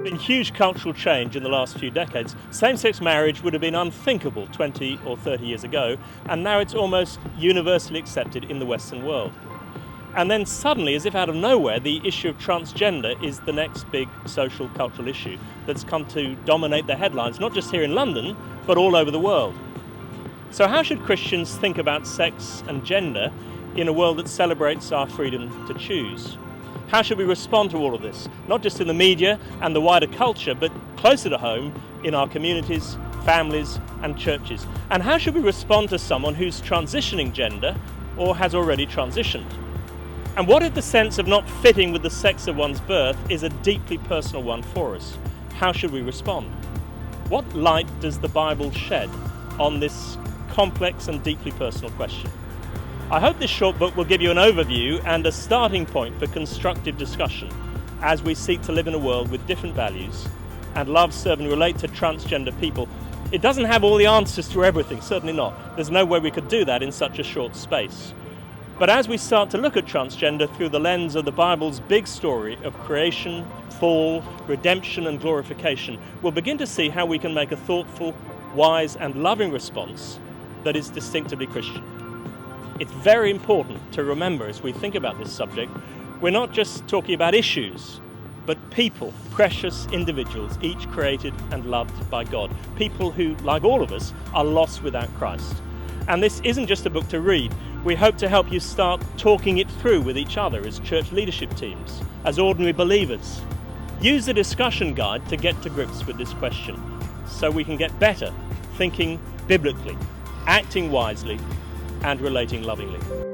been huge cultural change in the last few decades. Same-sex marriage would have been unthinkable 20 or 30 years ago, and now it's almost universally accepted in the Western world. And then suddenly, as if out of nowhere, the issue of transgender is the next big social cultural issue that's come to dominate the headlines, not just here in London, but all over the world. So how should Christians think about sex and gender in a world that celebrates our freedom to choose? How should we respond to all of this, not just in the media and the wider culture, but closer to home in our communities, families and churches? And how should we respond to someone who's transitioning gender or has already transitioned? And what if the sense of not fitting with the sex of one's birth is a deeply personal one for us? How should we respond? What light does the Bible shed on this complex and deeply personal question? I hope this short book will give you an overview and a starting point for constructive discussion as we seek to live in a world with different values and love, serve and relate to transgender people. It doesn't have all the answers to everything, certainly not. There's no way we could do that in such a short space. But as we start to look at transgender through the lens of the Bible's big story of creation, fall, redemption and glorification, we'll begin to see how we can make a thoughtful, wise and loving response that is distinctively Christian. It's very important to remember as we think about this subject, we're not just talking about issues, but people, precious individuals, each created and loved by God. People who, like all of us, are lost without Christ. And this isn't just a book to read. We hope to help you start talking it through with each other as church leadership teams, as ordinary believers. Use the discussion guide to get to grips with this question so we can get better thinking biblically, acting wisely, and relating lovingly.